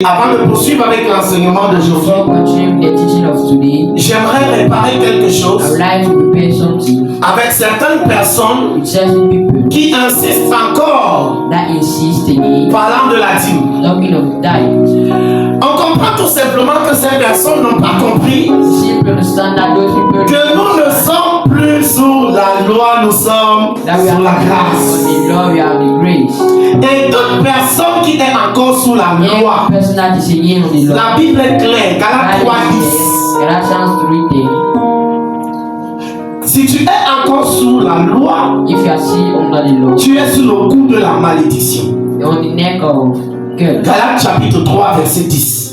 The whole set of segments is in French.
Avant de poursuivre avec l'enseignement d'aujourd'hui, j'aimerais réparer quelque chose avec certaines personnes qui insistent encore parlant de la dîme. On comprend tout simplement que ces personnes n'ont pas compris que nous ne sommes plus sous la loi, nous sommes sous la grâce. Et toute personne qui est encore sous la loi, la Bible est claire, Galates 3:10. Si tu es encore sous la loi, tu es sous le coup de la malédiction. Galates chapitre 3 verset 10.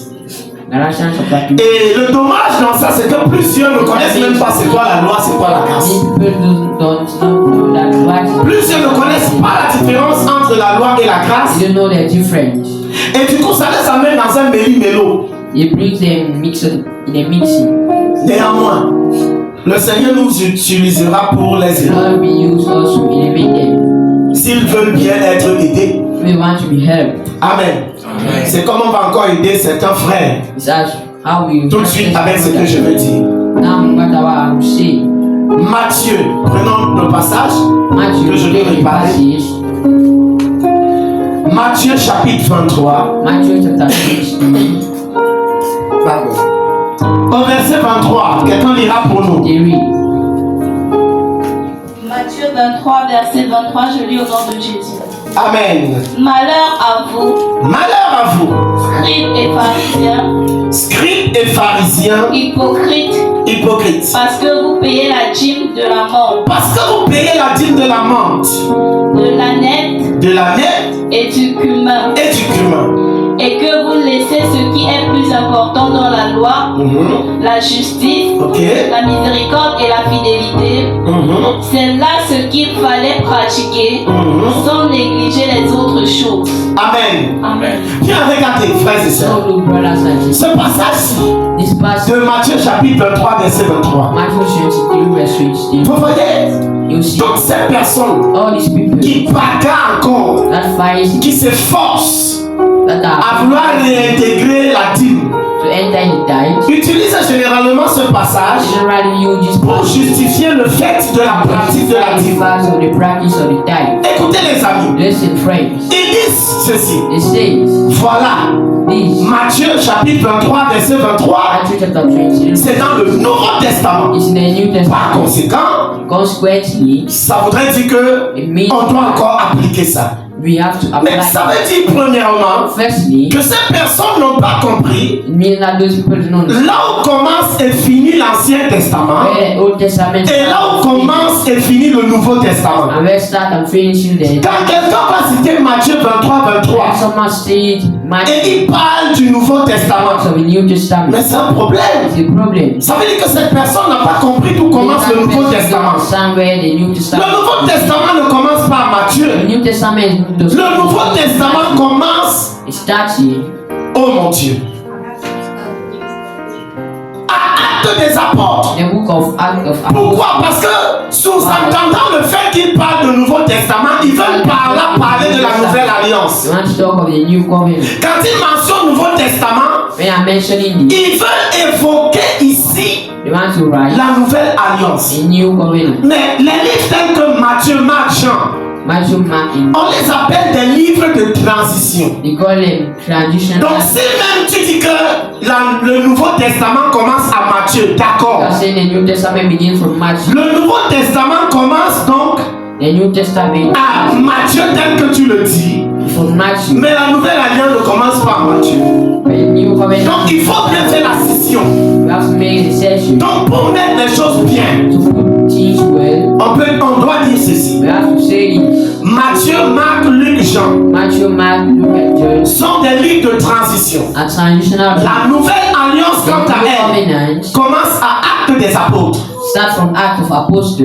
Et le dommage dans ça, c'est que plusieurs ne connaissent même pas c'est quoi la loi, c'est quoi la grâce. Plusieurs ne connaissent pas la différence entre la loi et la grâce. Et du coup, ça les amène dans un méli-mélo. Néanmoins, le Seigneur nous utilisera pour les aider. S'ils veulent bien être aidés. Amen. C'est comme on va encore aider certains frères. Tout de suite avec ce que je veux dire. Matthieu, prenons le passage que je vais réparer. Matthieu chapitre 23. Au verset 23, quelqu'un lira pour nous. Matthieu 23, verset 23, je lis au nom de Jésus. Amen. Malheur à vous. Malheur à vous. Scribes et pharisiens. Scribes et pharisiens. Hypocrites. Parce que vous payez la dîme de la menthe. Parce que vous payez la dîme de la menthe. De la nette. Et du cumin. Et que vous laissez ce qui est plus important dans la loi, la justice, la miséricorde et la fidélité. C'est là ce qu'il fallait pratiquer sans négliger les autres choses. Amen. Bien regardez, frères et sœurs. Ce passage de Matthieu chapitre 23, verset 23. Vous voyez, toutes ces personnes qui bagarrent encore, qui s'efforcent à vouloir réintégrer la dîme, utilise généralement ce passage pour justifier le fait de la pratique de la dîme. Écoutez les amis, ils disent ceci. Voilà, Matthieu chapitre 23 verset 23, c'est dans le Nouveau Testament. Par conséquent, ça voudrait dire que on doit encore appliquer ça. Mais ça veut dire premièrement que ces personnes n'ont pas compris là où commence et finit l'Ancien Testament et là où commence et finit le Nouveau Testament. Quand quelqu'un va citer Matthieu 23 et il parle du Nouveau Testament, mais c'est un problème. Ça veut dire que cette personne n'a pas compris d'où commence le Nouveau Testament. Le Nouveau Testament ne commence pas à Matthieu. Le Nouveau Testament commence, oh mon Dieu, à Actes des Apôtres. Pourquoi? Parce que sous-entendant le fait qu'il parle du Nouveau Testament, ils veulent parler de la Nouvelle Alliance. Quand ils mentionnent Nouveau Testament, ils veulent évoquer ici la Nouvelle Alliance. Mais les livres tels que Matthieu, Marc, Jean, on les appelle des livres de transition. Donc si même tu dis que le Nouveau Testament commence à Matthieu, d'accord. Le Nouveau Testament commence donc à Matthieu tel que tu le dis. Mais la Nouvelle Alliance ne commence pas à Matthieu. Donc il faut bien faire la scission. Donc pour mettre les choses bien, on doit dire ceci. Matthieu, Marc, Luc, Jean sont des livres de transition. La Nouvelle Alliance, quant à elle, commence à Actes des Apôtres.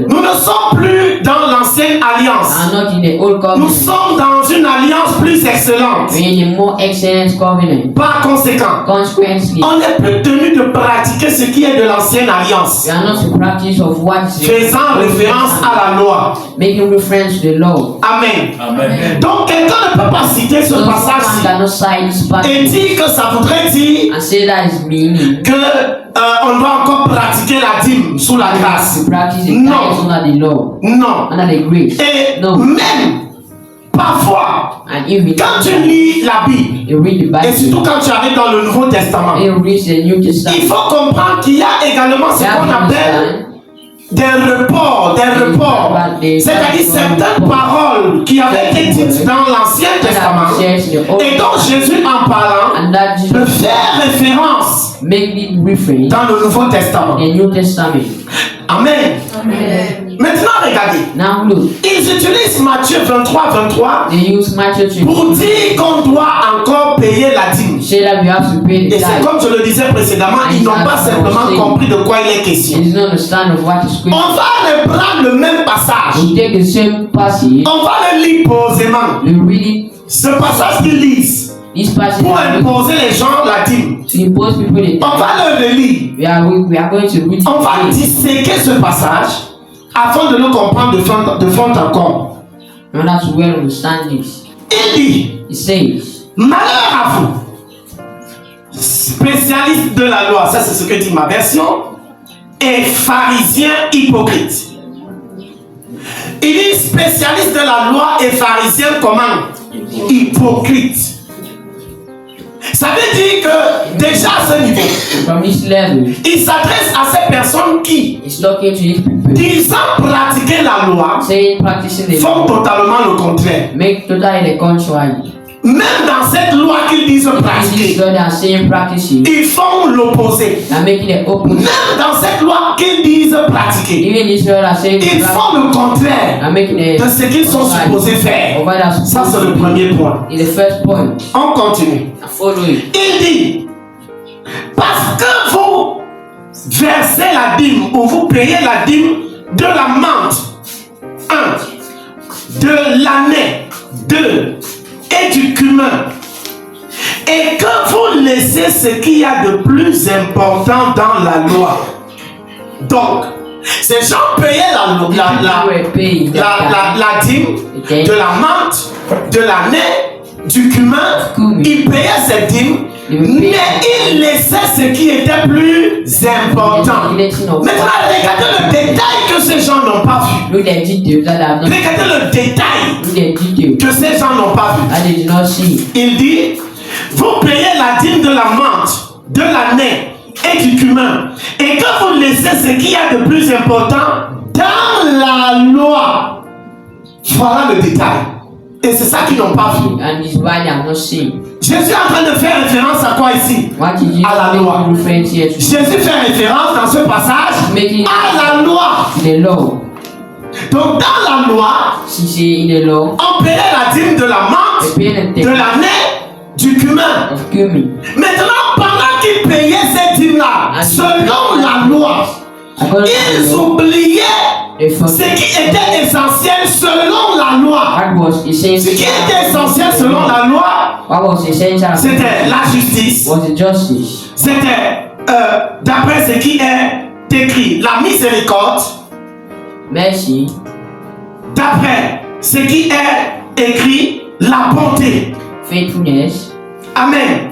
Nous ne sommes plus dans l'Ancienne alliance. are not in the old covenant. Nous sommes dans une alliance plus excellente. We're in a more excellent covenant. Par conséquent, Consequently, on n'est plus tenu de pratiquer ce qui est de l'ancienne alliance. we are not to practice of what is Faisant référence à la loi. making reference to the law. Amen. Amen. Donc quelqu'un ne peut pas citer ce So someone passage cannot cite this et passage dire que ça voudrait dire and say that is meaning que on doit encore pratiquer la dîme sous la grâce. to practice the Non. tithes under the law, Non. under the grace. Et No. même parfois, And if we quand tu lis la Bible, you read the et surtout Bible, quand tu arrives dans le Nouveau Testament, you read the New il Testament, faut comprendre qu'il y a également ce you have qu'on to appelle understand des reports. C'est-à-dire certaines paroles qui avaient été dites dans l'Ancien Testament et dont Jésus en parlant and that Jesus peut faire référence make it reference dans le Nouveau Testament. in the New Testament. Amen. Maintenant, regardez. Now look, Ils utilisent Matthieu 23 they use Matthew to pour dire qu'on doit encore payer la dîme. say that we have to pay the Et c'est tithe. comme je le disais précédemment, ils n'ont pas simplement compris de quoi il est question. They do not understand of what is On scripture. va reprendre le même passage. We take the same passage, On va le lire posément. we read it, Ce passage qu'ils lisent this passage pour imposer les gens la dîme. to impose people the On va tithe. le relire. We are going to read On va it disséquer ce passage afin de le comprendre de fond en comble. in order to well understand this. Il dit, It says, malheur à vous, spécialistes de la loi, ça c'est ce que dit ma version, et pharisiens hypocrites. Il dit spécialistes de la loi et pharisiens comment? Hypocrites. Ça veut dire que déjà à ce niveau, from this level, il s'adresse à ces personnes qui, it's talking to these people, disant pratiquer la loi, saying practicing the font law, totalement le contraire. make totally the contrary. Même dans cette loi qu'ils disent This is pratiquer, what they are saying practicing, ils font l'opposé. they are making the opposite. Même dans cette loi qu'ils disent pratiquer, Even this what are saying ils font le they contraire are making the de ce qu'ils sont supposés faire. of what they are Ça, c'est supposed le to do. premier point. In the first point, On continue. I follow it. Il dit, parce que vous versez la dîme ou vous payez la dîme de la menthe, 1, de l'année, 2, et du cumin, et que vous laissez ce qu'il y a de plus important dans la loi. Donc, ces gens payaient la dîme de la menthe, de l'année, du cumin. Ils payaient cette dîme, mais ils laissaient ce qui était plus important. Maintenant, regardez le détail que ces gens n'ont pas vu. Look at details that I have not Regardez le détail look at details que ces gens n'ont pas vu. that they did not see. Il dit, vous payez la dîme de la menthe, de l'année et du cumin, et que vous laissez ce qu'il y a de plus important dans la loi. Voilà le détail. Et c'est ça qu'ils n'ont pas vu. And this is why they have not seen. Jésus est en train de faire référence à quoi ici? What is it À la loi. making reference here to? Jésus fait référence dans ce passage Making à la loi. the law. Donc dans la loi, She say in the law, on payait la dîme de la menthe, they pay the de tax l'année, du cumin. of cumin. Maintenant, pendant qu'ils payaient cette dîme-là, selon la loi, According to ils the law, oubliaient they ce forget qui était essentiel selon la loi. what was Ce qui essential. était essentiel selon la loi, What was essential c'était la justice. was the justice. C'était, d'après ce qui est écrit, la miséricorde. Mercy, D'après ce qui est écrit, la bonté. faithfulness, Amen.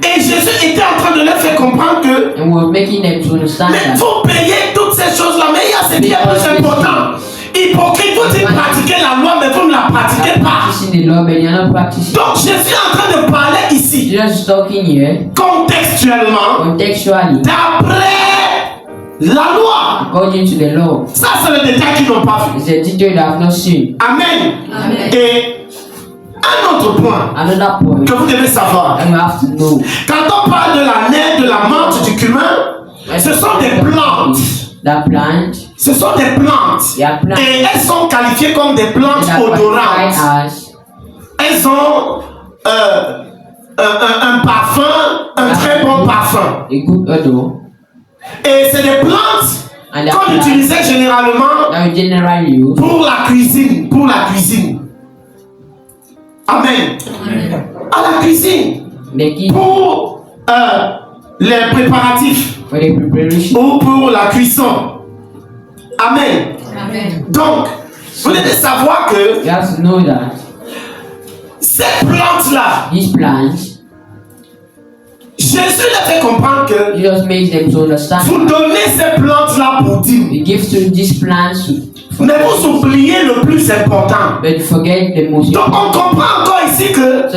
Et Jésus était en train de leur faire comprendre que and was making them to understand mais that. vous payez toutes ces choses-là, mais il y a ce qui est plus important. Hypocrite, vous dites pratiquer la loi, mais vous ne la They pratiquez are pas. practicing the law, but they are not practicing. Donc Jésus est en train de parler ici, Jesus is talking here contextuellement, contextually, d'après la loi. according to the law. Ça, c'est le détail qu'ils n'ont pas vu. It's a detail they have not seen. Amen. Amen. Et un autre point Another point que vous devez savoir. that you have to know. Quand on parle de l'année, de la menthe, du cumin, ce sont des plantes. That plant, Ce sont des plantes. they are plants Et elles sont qualifiées comme des plantes that are odorantes. qualified as Elles ont un parfum, un très bon parfum. a good odor, Et c'est des plantes qu'on utilisait généralement pour la cuisine. Amen. À la cuisine. Pour les préparatifs. Ou pour la cuisson. Amen. Donc, vous devez savoir que ces plantes-là, Jésus leur fait comprendre que vous donnez ces plantes-là pour dîme. Mais vous oubliez le plus important. Donc on comprend encore ici que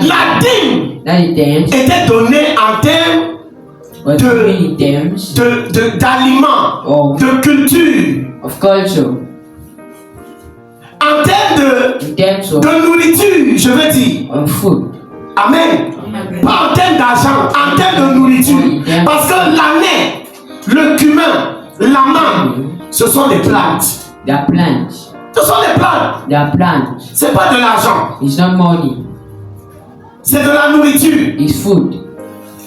la dîme était donnée en termes d'aliments, de culture, en termes de nourriture, je veux dire. Amen. Pas en termes d'argent, en termes de nourriture. Parce que l'année, le cumin, la mangue, ce sont des plantes. Ce sont des plantes. C'est pas de l'argent. C'est de la nourriture.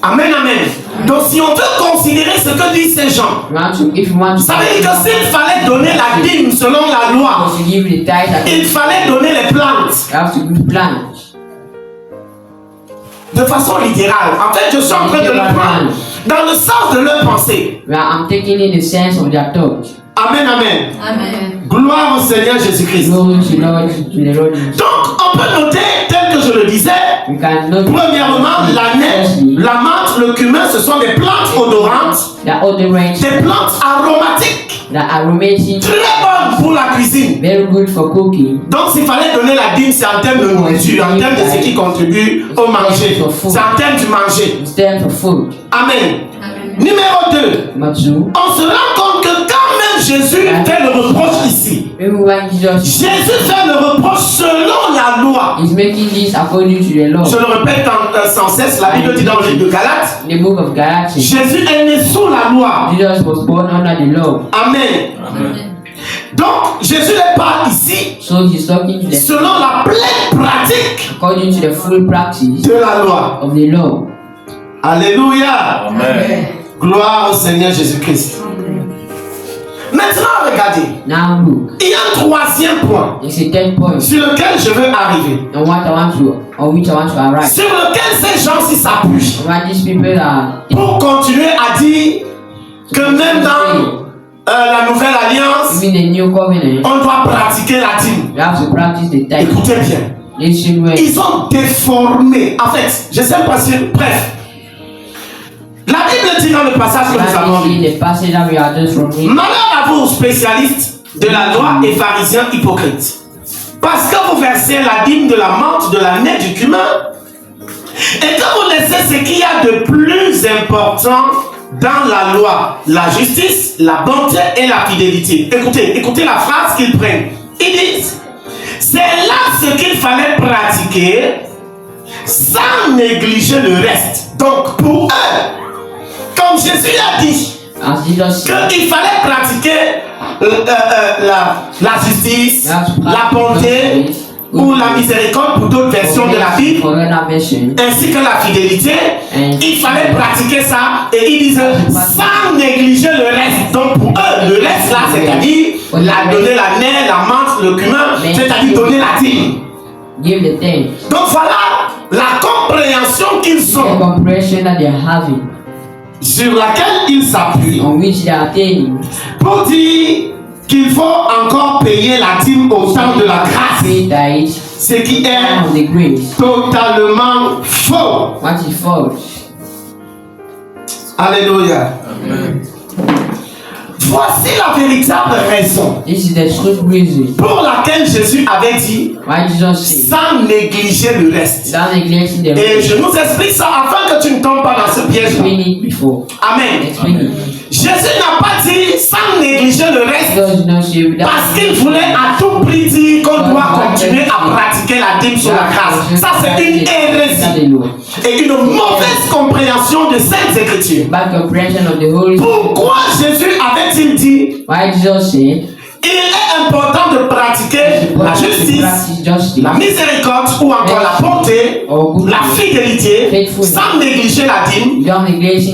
Amen, amen. Donc si on veut considérer ce que disent ces gens, ça veut dire que s'il fallait donner la dîme selon la loi, il fallait donner les plantes. De façon littérale. En fait, je suis en train de le prendre dans le sens de leur pensée. Amen, amen. Gloire au Seigneur Jésus-Christ. Donc, on peut noter, tel que je le disais, premièrement, la nette, la menthe, le cumin, ce sont des plantes odorantes, des plantes aromatiques, très bonnes pour la cuisine. Donc, s'il fallait donner la dîme, c'est en termes de nourriture, en termes de ce qui contribue au manger. C'est en termes du manger. Amen. Numéro 2, on se rend compte que quand même Jésus fait le reproche ici. Jésus fait le reproche selon la loi. Je le répète sans cesse, la Bible dit dans le livre de Galates, Jésus est né sous la loi. Amen. Donc, Jésus ne parle ici selon la pleine pratique de la loi. Alléluia. Amen. Gloire au Seigneur Jésus-Christ. Maintenant, regardez. Il y a un troisième point sur lequel je veux arriver. Sur lequel ces gens-ci s'appuient pour continuer à dire que même dans la nouvelle alliance, on doit pratiquer la dîme. Écoutez bien. Ils ont déformé. En fait, je sais pas si. Bref. La Bible dit dans le passage que nous avons lu. Malheur à vous, spécialistes de la loi et pharisiens hypocrites. Parce que vous versez la dîme de la menthe, de la nette, du cumin, et que vous laissez ce qu'il y a de plus important dans la loi, la justice, la bonté et la fidélité. Écoutez la phrase qu'ils prennent. Ils disent, c'est là ce qu'il fallait pratiquer sans négliger le reste. Donc pour eux, comme Jésus a dit, qu'il fallait pratiquer la justice, la bonté ou la miséricorde pour d'autres versions de la Bible, ainsi que la fidélité, il fallait pratiquer ça et ils disent sans négliger le reste. Donc pour eux, le reste là, c'est-à-dire donner la nette, la menthe, le cumin, c'est-à-dire donner la dîme. Donc voilà la compréhension qu'ils ont, sur laquelle ils s'appuient pour dire qu'il faut encore payer la dîme au temps de la grâce, ce qui est totalement faux. Alléluia. Amen. Voici la véritable raison pour laquelle Jésus avait dit sans négliger le reste. Et je nous explique ça afin que tu ne tombes pas dans ce piège. Amen. Jésus n'a pas dit sans négliger le reste parce qu'il voulait à tout prix dire qu'on doit continuer à pratiquer la dîme sur la grâce. Ça, c'est une hérésie et une mauvaise compréhension de Saintes Écritures. Pourquoi Jésus avait-il dit il est important de pratiquer la justice, la miséricorde ou encore la bonté, la fidélité, sans négliger la dîme,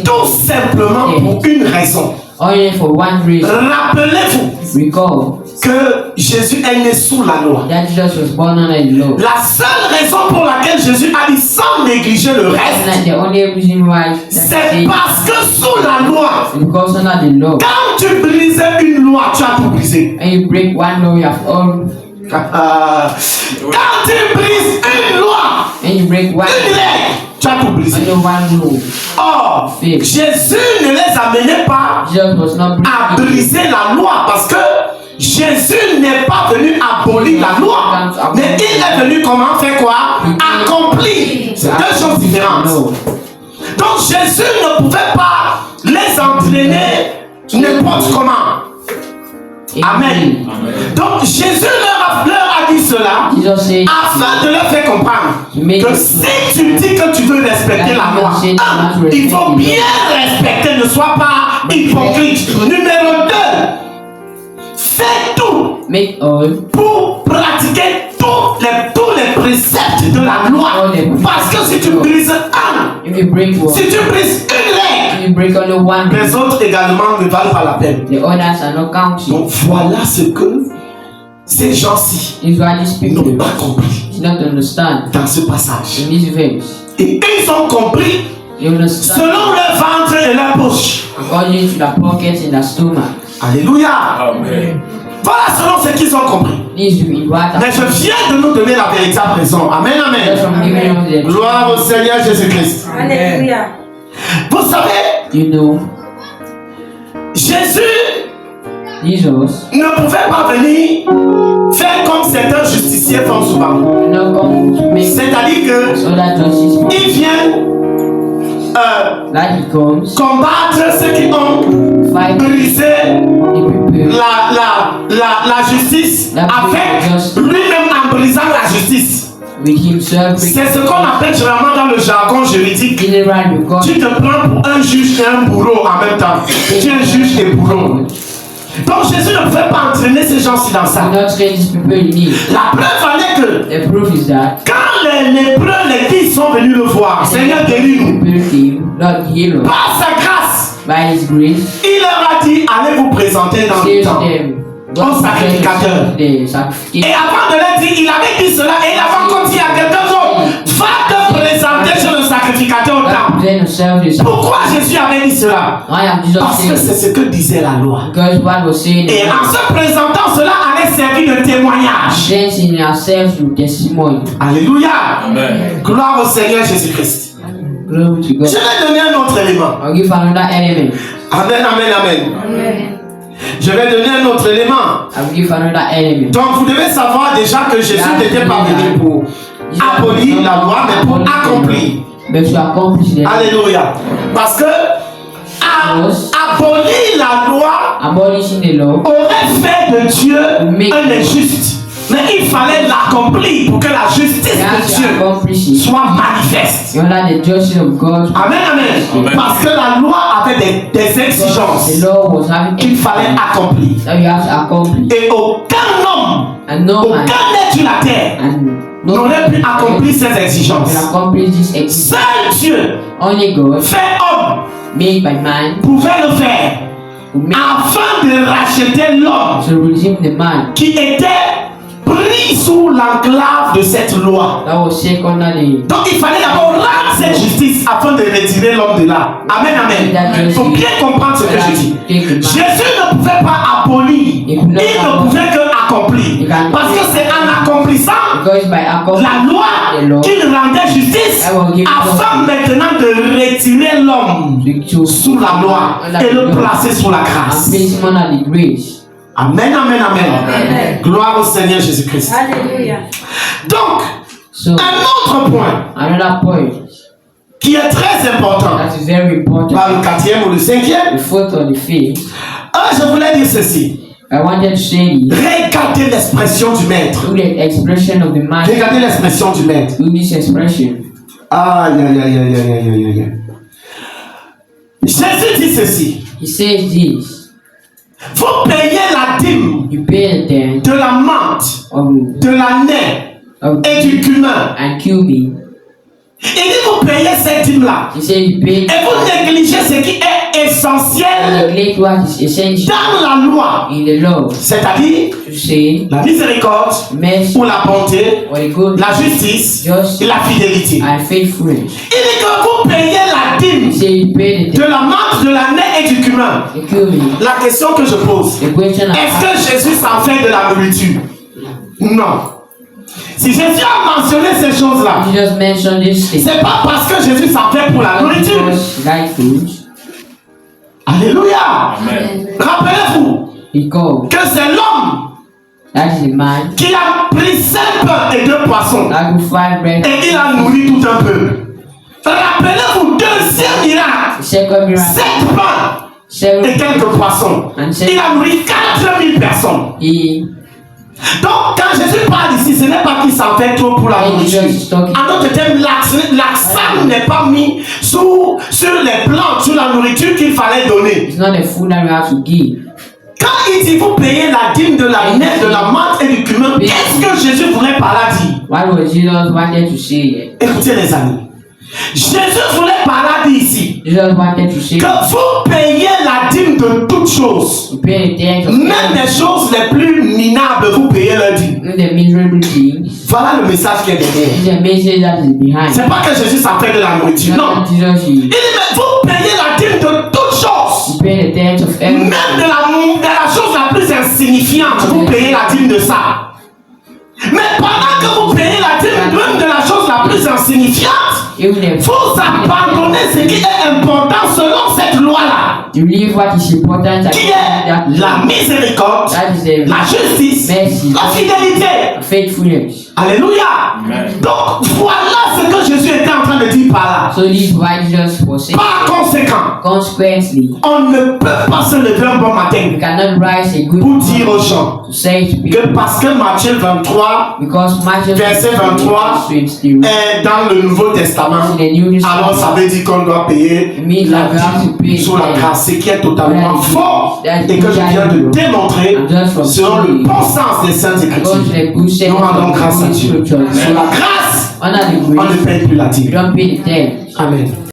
tout simplement pour une raison. Only for one reason. Rappelez-vous Recall que Jésus est né sous la loi. that Jesus was born under the law. La seule raison pour laquelle Jésus a dit sans négliger le reste, And the only reason why c'est parce que sous la loi, because under the law, quand tu brises une loi, tu as tout brisé. and you break one law, you have all. Quand tu brises une loi, And you break one, une règle, tu as tout brisé. under one law. Or, Jésus ne les amenait pas Jesus was not à breaking. briser la loi parce que Jésus n'est pas venu abolir la loi, mais il est venu comment faire quoi? Accomplir. C'est deux choses différentes. Donc Jésus ne pouvait pas les entraîner n'importe comment. Amen. Donc Jésus leur a dit cela Jesus said, afin de leur faire comprendre que si tu dis que tu veux respecter la loi, il faut bien respecter, ne sois pas hypocrite. Numéro 2, fais tout make all pour pratiquer tous les préceptes de la loi. Parce que si tu brises un, if you break one, si tu brises une règle, if you break only one, les autres également ne valent pas la peine. the others are not counted. Donc voilà ce que ces gens-ci Is why these n'ont people pas compris do not understand dans ce passage. in this verse. Et ils ont compris You understand selon leur ventre et leur bouche. according to the pockets and the stomach. Alléluia. Amen. Voilà selon ce qu'ils ont compris. This is what Mais je viens de nous donner la véritable raison. Amen, just from amen. giving us the Gloire au Seigneur Jésus-Christ. Alléluia. Vous savez, you know Jésus Jesus ne pouvait pas venir faire comme certains justiciers font souvent. do not come to make C'est-à-dire que so that justice il vient that he comes combattre ceux qui ont fight brisé the people la justice avec lui-même en brisant la justice. with himself C'est ce qu'on appelle généralement dans le jargon juridique. general because Tu te prends pour un juge et un bourreau en même temps. Tu es un juge et bourreau. Donc Jésus ne pouvait pas entraîner ces gens-ci dans ça. do not train these people in need. La preuve en est que The proof is that quand les lépreux, les filles sont venus le voir, Seigneur guéris-nous. people came, Lord heal us. Par sa grâce, By his grace, il leur a dit, allez vous présenter dans le save temps. them. Au sacrificateur. The sacrifice. Et avant de leur dire, il avait dit cela et il avait encore dit à quelqu'un d'autre, va te présenter chez le sacrificateur au temple. Present yourself the Pourquoi Jésus avait dit cela? Why have Jesus Parce que c'est said? ce que disait la loi. Because what was saying Et en se présentant, cela allait servir de témoignage. dancing ourselves to testimony. Alléluia. Amen. Gloire au Seigneur Jésus-Christ. Glory to Je God. vais donner un autre élément. I'll give another element. Amen, amen, amen. Je vais donner un autre élément. I'll give another element. Donc vous devez savoir déjà que Jésus n'était pas venu pour abolir la loi, mais pour accomplir. But to accomplish the Alléluia. Parce que abolir la loi abolishing the law aurait fait de Dieu un injuste. Mais il fallait l'accomplir pour que la justice de Dieu accomplish it. soit manifeste. You know the justice of God. Amen, amen. Amen. Parce que la loi avait des exigences The law was having qu'il fallait accomplir. that you have to accomplish. Et aucun homme, And no man aucun être sur la terre and no n'aurait pu accomplir ces exigences. can accomplish this exist. Seul Dieu, Only God, fait homme, made by man, pouvait le faire who made afin de racheter l'homme to redeem the man qui était pris sous l'enclave de cette loi. that was sick under the. Donc il fallait d'abord rendre cette justice afin de retirer l'homme de là. Amen, amen. Il faut bien comprendre ce que je dis. Jésus ne pouvait pas abolir, il ne pouvait que accomplir. Parce que c'est en accomplissant Because by accomplishing la loi qu'il rendait justice afin maintenant de retirer l'homme sous la loi et le placer sous la and grâce. place him under the grace. Amen, amen, amen. Gloire au Seigneur Jésus-Christ. Alléluia. Donc, So un autre point another point qui est très important, that is very important. par le 4e ou le 5e, The fourth or the fifth. je voulais dire ceci. I wanted to say this Regardez l'expression du maître. through the expression of the man. Regardez l'expression du maître. Through this expression. Aïe, aïe, aïe, aïe, aïe, aïe, aïe, aïe. Jésus dit ceci. He says this. Vous payez la dîme You pay the debt de la menthe, of de la naie et du cumin. and cumin. Il dit vous payez cette dîme-là. He said you pay Et vous négligez ce qui est essentiel neglect what is essential dans la loi, in the law. c'est-à-dire To say, la miséricorde mercy, ou la bonté, or the good, la justice justice, et la fidélité. and faithfulness. Il dit que vous payez la dîme He say you pay the de la menthe, de l'année et du cumin. cumin. La question que je pose, The question est-ce que Jésus s'en fait de la nourriture? Non. Si Jésus a mentionné ces choses-là, you just mentioned this thing. c'est pas parce que Jésus s'en fait pour la nourriture. Because like food, Alléluia. Amen. Rappelez-vous he called. que c'est l'homme That is the man qui a pris 5 pains et 2 poissons that could find bread. et il a nourri tout un peu. Rappelez-vous, deuxième miracle, The second miracle, 7 pains seven, et quelques poissons. Il a nourri 4000 personnes. he Donc, quand Jésus parle ici, ce n'est pas qu'il s'en fait trop pour la nourriture. En d'autres termes, l'accent n'est pas mis sur les plantes, sur la nourriture qu'il fallait donner. it's not the food that we have to give. Quand il dit vous payez la dîme de la neige, de la menthe et du cumin, qu'est-ce que Jésus voulait par là dire? What was Jesus wanted to say here? Écoutez les amis. Jésus voulait par là dire ici Jesus wanted to say que vous payez la dîme de toutes choses. to pay the tithe of Même les choses les plus minables, vous payez leur dîme. the miserable things. Voilà le message qui est derrière. It's a message that is behind. C'est pas que Jésus s'en fait de la nourriture, non. Jesus, Il dit, mais vous payez la dîme de toutes choses. you pay the tithe of Même everything. de la chose la plus insignifiante, vous payez la dîme de ça. Mais pendant que vous payez la dîme même de la chose la plus insignifiante, Even if vous abandonnez ce qui est important selon cette loi-là, you leave what is important, qui est la miséricorde, that is the la justice, mercy, la fidélité. faithfulness. Alléluia. Donc voilà ce que Jésus était en train de dire par là. So this is why Jesus was saying. Par conséquent, Consequently, on ne peut pas se lever un bon matin you cannot rise a good pour dire aux gens to say to people que parce que Matthieu 23 because Matthew verset 23 est dans le Nouveau Testament, alors ça veut dire qu'on doit payer la dîme sous la grâce, ce qui est totalement faux et que je viens de démontrer selon le bon sens des Saintes Écritures. Nous rendons grâce à Dieu. Sur la grâce, on ne paye plus la dîme. You don't pay the tithe. Amen.